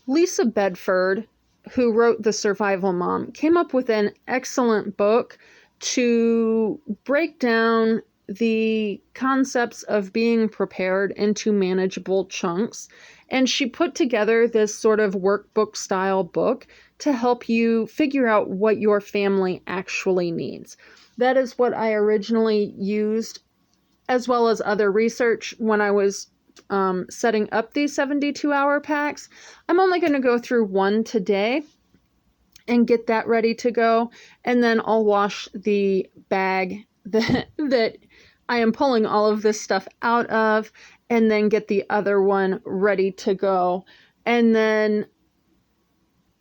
Lisa Bedford, who wrote The Survival Mom, came up with an excellent book to break down the concepts of being prepared into manageable chunks. And she put together this sort of workbook style book to help you figure out what your family actually needs. That is what I originally used, as well as other research when I was setting up these 72-hour packs. I'm only going to go through one today and get that ready to go. And then I'll wash the bag that I am pulling all of this stuff out of, and then get the other one ready to go. And then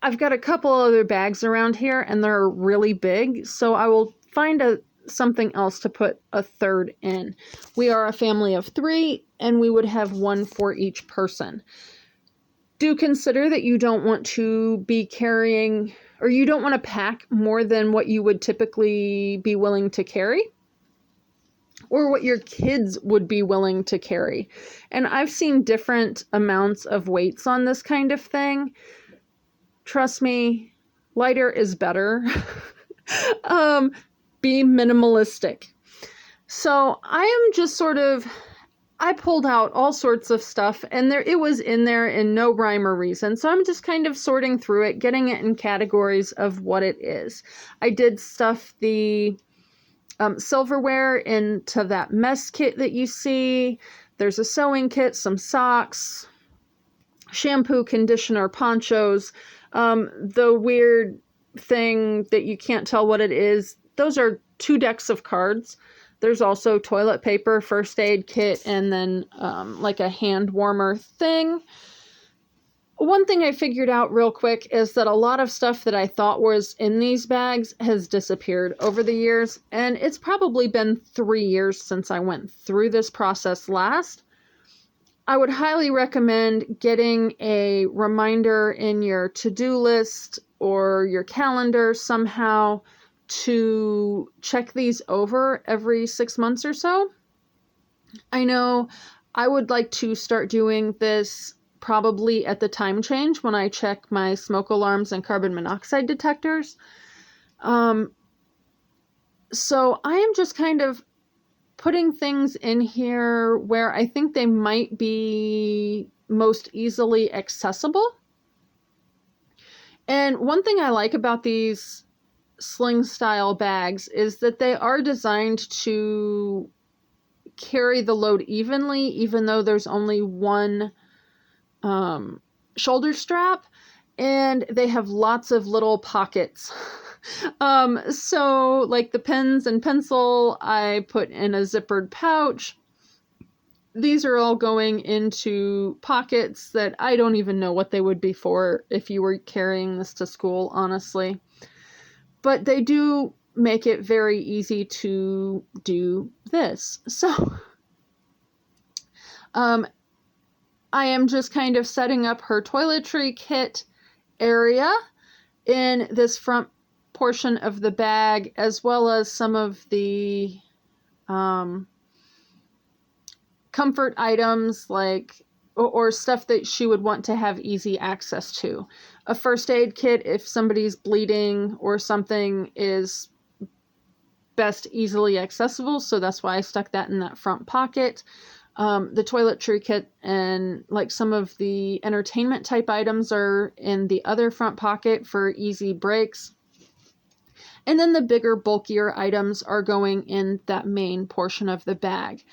I've got a couple other bags around here, and they're really big, so I will find something else to put a third in. We are a family of 3, and we would have one for each person. Do consider that you don't want to be carrying, or you don't want to pack more than what you would typically be willing to carry, or what your kids would be willing to carry. And I've seen different amounts of weights on this kind of thing. Trust me, lighter is better. Be minimalistic. So I am just I pulled out all sorts of stuff, and it was in there in no rhyme or reason. So I'm just kind of sorting through it, getting it in categories of what it is. I did stuff the silverware into that mess kit that you see. There's a sewing kit, some socks, shampoo, conditioner, ponchos. The weird thing that you can't tell what it is, those are 2 decks of cards. There's also toilet paper, first aid kit, and then like a hand warmer thing. One thing I figured out real quick is that a lot of stuff that I thought was in these bags has disappeared over the years, and it's probably been 3 years since I went through this process last. I would highly recommend getting a reminder in your to-do list or your calendar somehow to check these over every 6 months or so. I know I would like to start doing this probably at the time change when I check my smoke alarms and carbon monoxide detectors. So I am just kind of putting things in here where I think they might be most easily accessible. And one thing I like about these sling style bags is that they are designed to carry the load evenly, even though there's only one shoulder strap, and they have lots of little pockets. So like the pens and pencil, I put in a zippered pouch. These are all going into pockets that I don't even know what they would be for if you were carrying this to school, honestly. But they do make it very easy to do this. So I am just kind of setting up her toiletry kit area in this front portion of the bag, as well as some of the comfort items or stuff that she would want to have easy access to. A first aid kit if somebody's bleeding or something is best easily accessible, so that's why I stuck that in that front pocket. The toiletry kit and like some of the entertainment type items are in the other front pocket for easy breaks. And then the bigger, bulkier items are going in that main portion of the bag.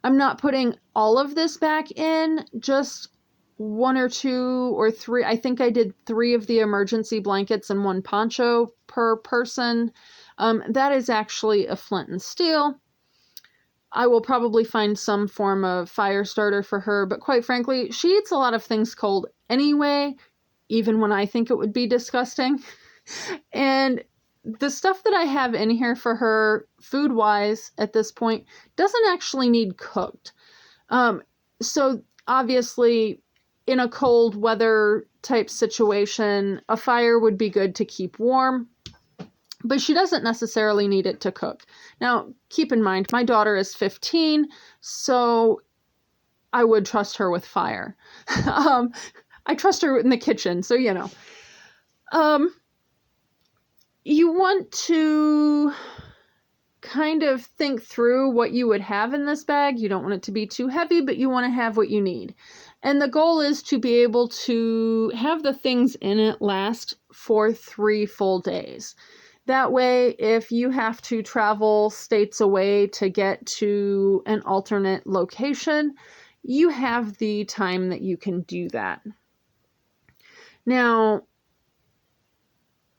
I'm not putting all of this back in, just 1 or 2 or 3. I think I did 3 of the emergency blankets and 1 poncho per person. That is actually a flint and steel. I will probably find some form of fire starter for her, but quite frankly, she eats a lot of things cold anyway, even when I think it would be disgusting. And the stuff that I have in here for her, food-wise, at this point, doesn't actually need cooked. So obviously, in a cold weather type situation, a fire would be good to keep warm, but she doesn't necessarily need it to cook. Now, keep in mind, my daughter is 15, so I would trust her with fire. I trust her in the kitchen, so you know. You want to kind of think through what you would have in this bag. You don't want it to be too heavy, but you want to have what you need. And the goal is to be able to have the things in it last for 3 full days. That way, if you have to travel states away to get to an alternate location, you have the time that you can do that. Now,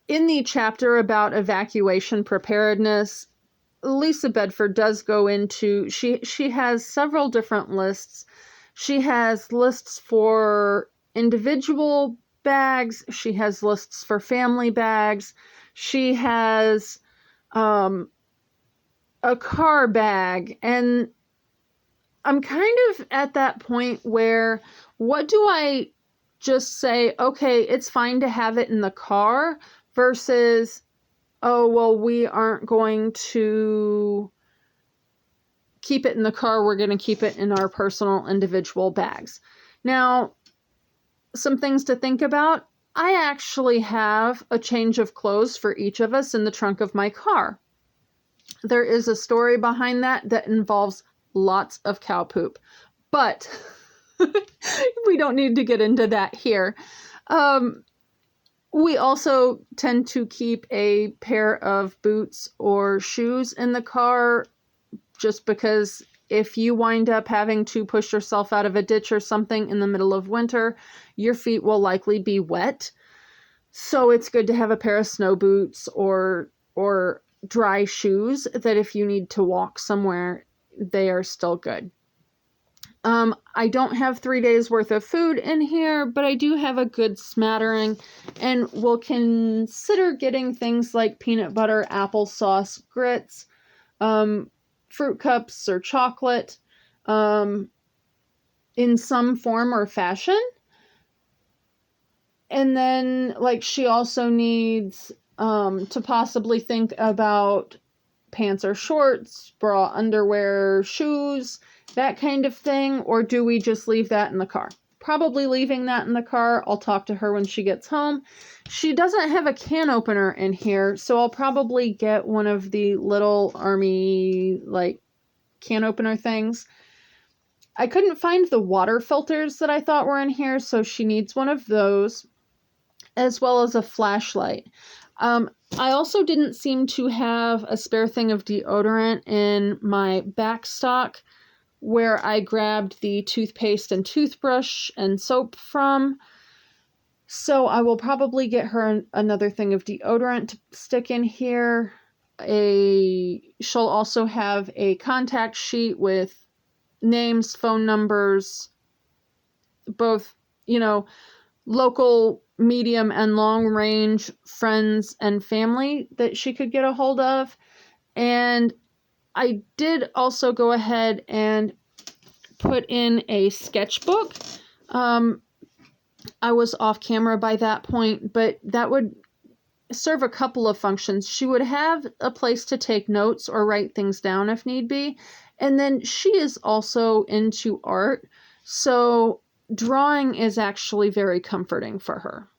in the chapter about evacuation preparedness, Lisa Bedford does go into, she has several different lists. She has lists for individual bags. She has lists for family bags. She has a car bag. And I'm kind of at that point where, what do I just say, okay, it's fine to have it in the car, versus, oh, well, we aren't going to keep it in the car. We're going to keep it in our personal individual bags. Now, some things to think about. I actually have a change of clothes for each of us in the trunk of my car. There is a story behind that involves lots of cow poop, but we don't need to get into that here. We also tend to keep a pair of boots or shoes in the car, just because if you wind up having to push yourself out of a ditch or something in the middle of winter, your feet will likely be wet. So it's good to have a pair of snow boots or dry shoes that if you need to walk somewhere, they are still good. I don't have 3 days worth of food in here, but I do have a good smattering, and we'll consider getting things like peanut butter, applesauce, grits, fruit cups or chocolate, in some form or fashion. And then, like, she also needs to possibly think about pants or shorts, bra, underwear, shoes, that kind of thing. Or do we just leave that in the car? Probably leaving that in the car. I'll talk to her when she gets home. She doesn't have a can opener in here, so I'll probably get one of the little army, like, can opener things. I couldn't find the water filters that I thought were in here, so she needs one of those, as well as a flashlight. I also didn't seem to have a spare thing of deodorant in my back stock, where I grabbed the toothpaste and toothbrush and soap from. So I will probably get her another thing of deodorant to stick in here. She'll also have a contact sheet with names, phone numbers, both, local, medium, and long range friends and family that she could get a hold of. And I did also go ahead and put in a sketchbook. I was off camera by that point, but that would serve a couple of functions. She would have a place to take notes or write things down if need be. And then she is also into art, so drawing is actually very comforting for her.